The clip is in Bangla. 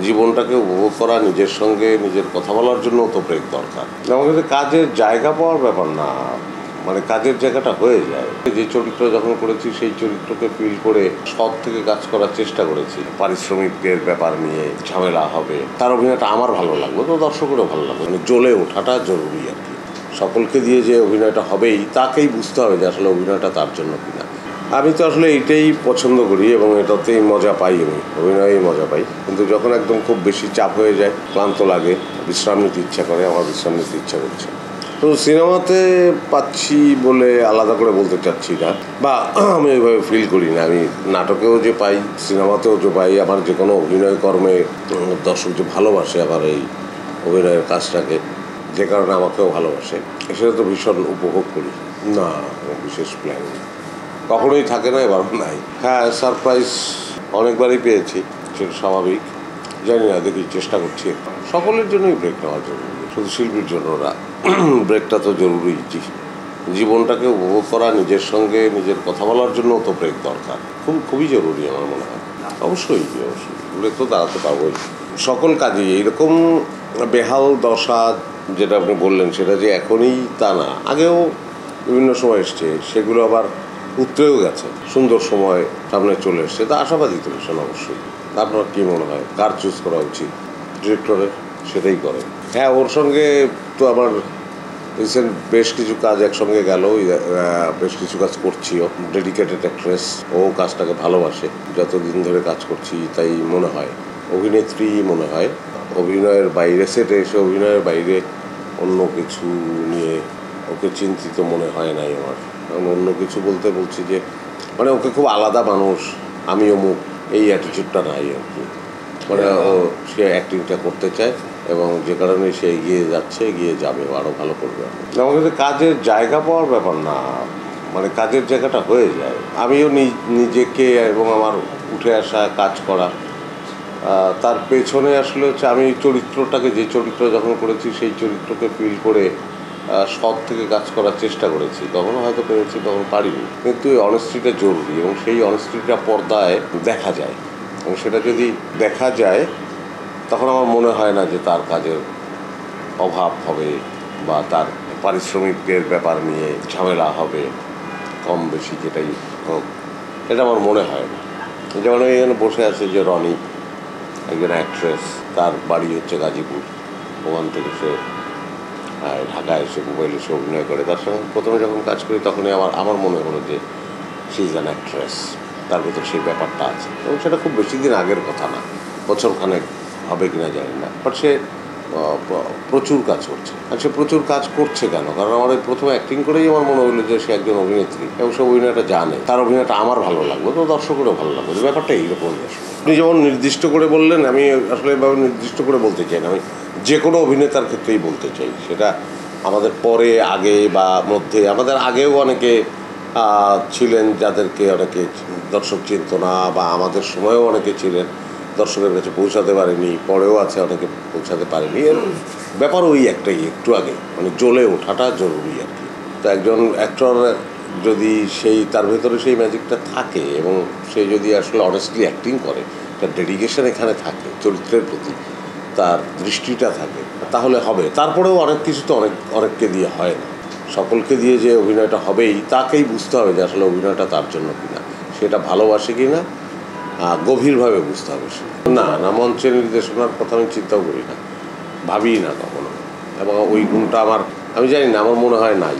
জীবনটাকে উপভোগ করা, নিজের সঙ্গে নিজের কথা বলার জন্য তো ব্রেক দরকার। আমার কাছে কাজের জায়গা পাওয়ার ব্যাপার না, মানে কাজের জায়গাটা হয়ে যায়। যে চরিত্র যখন করেছি সেই চরিত্রকে ফিল করে সৎ থেকে কাজ করার চেষ্টা করেছি। পারিশ্রমিকের ব্যাপার নিয়ে ঝামেলা হবে, তার অভিনয়টা আমার ভালো লাগবে, তো দর্শকেরও ভালো লাগবে। মানে জ্বলে ওঠাটা জরুরি আর কি। সকলকে দিয়ে যে অভিনয়টা হবেই তাকেই বুঝতে হবে যে আসলে অভিনয়টা তার জন্য কিনা। আমি তো আসলে এইটাই পছন্দ করি এবং এটাতেই মজা পাই, আমি অভিনয়েই মজা পাই। কিন্তু যখন একদম খুব বেশি চাপ হয়ে যায়, ক্লান্ত লাগে, বিশ্রাম নিতে ইচ্ছা করে, আমার বিশ্রাম নিতে ইচ্ছা করছে। তো সিনেমাতে পাচ্ছি বলে আলাদা করে বলতে চাচ্ছি না, বা আমি ওইভাবে ফিল করি না। আমি নাটকেও যে পাই, সিনেমাতেও যে পাই, আমার যে কোনো অভিনয় কর্মে দর্শক যে ভালোবাসে আমার এই অভিনয়ের কাজটাকে, যে কারণে আমাকেও ভালোবাসে, সেটা তো ভীষণ উপভোগ করি। না, বিশেষ প্ল্যান কখনোই থাকে না, এবার নাই। হ্যাঁ, সারপ্রাইজ অনেকবারই পেয়েছি, সেটা স্বাভাবিক। জানি না, দেখি, চেষ্টা করছি। সকলের জন্যই ব্রেক নেওয়া জরুরি, শুধু শিল্পীর জন্য না। ব্রেকটা তো জরুরি। জীবনটাকে উপভোগ করা, নিজের সঙ্গে নিজের কথা বলার জন্য তো ব্রেক দরকার, খুবই জরুরি আমার মনে হয়। অবশ্যই ব্রেক তো দাঁড়াতে পারবোই সকল কাজে। এইরকম বেহাল দশা যেটা আপনি বললেন, সেটা যে এখনই তা না, আগেও বিভিন্ন সময় এসছে, সেগুলো আবার উতরেও গেছে, সুন্দর সময় সামনে চলে এসছে। তা আশাবাদী তো ভীষণ অবশ্যই। আপনার কী মনে হয় কার চুজ করা উচিত? ডিরেক্টরের, সেটাই করে। হ্যাঁ, ওর সঙ্গে তো আমার রিসেন্ট বেশ কিছু কাজ একসঙ্গে গেল, বেশ কিছু কাজ করছিও। ডেডিকেটেড অ্যাক্ট্রেস, ও কাজটাকে ভালোবাসে। যতদিন ধরে কাজ করছি তাই মনে হয়, অভিনেত্রী মনে হয়। অভিনয়ের বাইরে, সেটে এসে অভিনয়ের বাইরে অন্য কিছু নিয়ে ওকে চিন্তিত মনে হয় নাই আমার। কারণ অন্য কিছু বলতে বলছি যে, মানে ওকে খুব আলাদা মানুষ, আমি অমুক, এই অ্যাটিচিউডটা নাই আর কি। মানে সে অ্যাক্টিংটা করতে চায় এবং যে কারণে সে এগিয়ে যাচ্ছে, এগিয়ে যাবে, আরও ভালো করবে। আমার কাছে কাজের জায়গা পাওয়ার ব্যাপার না, মানে কাজের জায়গাটা হয়ে যায়। আমিও নিজেকে এবং আমার উঠে আসা কাজ করা, তার পেছনে আসলে হচ্ছে আমি চরিত্রটাকে, যে চরিত্র যখন করেছি সেই চরিত্রকে ফিল করে সৎ থেকে কাজ করার চেষ্টা করেছি। কখনো হয়তো পেরেছি, কখনো পারিনি। কিন্তু এই অনেস্টিটা জরুরি এবং সেই অনেস্টিটা পর্দায় দেখা যায়। এবং সেটা যদি দেখা যায়, তখন আমার মনে হয় না যে তার কাজের অভাব হবে বা তার পারিশ্রমিকের ব্যাপার নিয়ে ঝামেলা হবে, কম বেশি যেটাই হোক, এটা আমার মনে হয় না। যেমন এখানে বসে আছে যে রনি, একজন অ্যাক্ট্রেস, তার বাড়ি হচ্ছে গাজীপুর। ওখান থেকে সে ঢাকায় এসে, মোবাইলে এসে অভিনয় করে। তার সঙ্গে প্রথমে যখন কাজ করি তখনই আমার মনে হলো যে শি ইজ অ্যান অ্যাক্ট্রেস, তার ভিতর সেই ব্যাপারটা আছে। এবং সেটা খুব বেশি দিন আগের কথা না, বছরখানেক হবে কিনা জানি না। বাট সে প্রচুর কাজ করছে। আর সে প্রচুর কাজ করছে কেন? কারণ আমার এই প্রথমে অ্যাক্টিং করেই আমার মনে হলো যে সে একজন অভিনেত্রী এবং সে অভিনয়টা জানে, তার অভিনয়টা আমার ভালো লাগলো, তো দর্শকেরও ভালো লাগলো। ব্যাপারটা এইরকম। আপনি যেমন নির্দিষ্ট করে বললেন, আমি আসলে এভাবে নির্দিষ্ট করে বলতে চাই না, আমি যে কোনো অভিনেতার ক্ষেত্রেই বলতে চাই। সেটা আমাদের পরে, আগে বা মধ্যে, আমাদের আগেও অনেকে ছিলেন যাদেরকে অনেকে দর্শক চিনত না, বা আমাদের সময়েও অনেকে ছিলেন দর্শকের কাছে পৌঁছাতে পারেনি, পরেও আছে অনেকে পৌঁছাতে পারেনি। এর ব্যাপার ওই একটাই, একটু আগে, মানে জ্বলে ওঠাটা জরুরি আর কি। তো একজন অ্যাক্টর যদি তার ভেতরে সেই ম্যাজিকটা থাকে এবং সে যদি আসলে অনেস্টলি অ্যাক্টিং করে, তার ডেডিকেশন এখানে থাকে, চরিত্রের প্রতি তার দৃষ্টিটা থাকে, তাহলে হবে। তারপরেও অনেক কিছু তো অনেককে দিয়ে হয় না। সকলকে দিয়ে যে অভিনয়টা হবেই তাকেই বুঝতে হবে যে আসলে অভিনয়টা তার জন্য কিনা, সেটা ভালোবাসে কি না, গভীরভাবে বুঝতে হবে। না, মঞ্চের নির্দেশনার কথা আমি চিন্তাও করি না, ভাবিই না কখনো। এবং ওই গুণটা আমার, আমি জানি না, আমার মনে হয় নাই।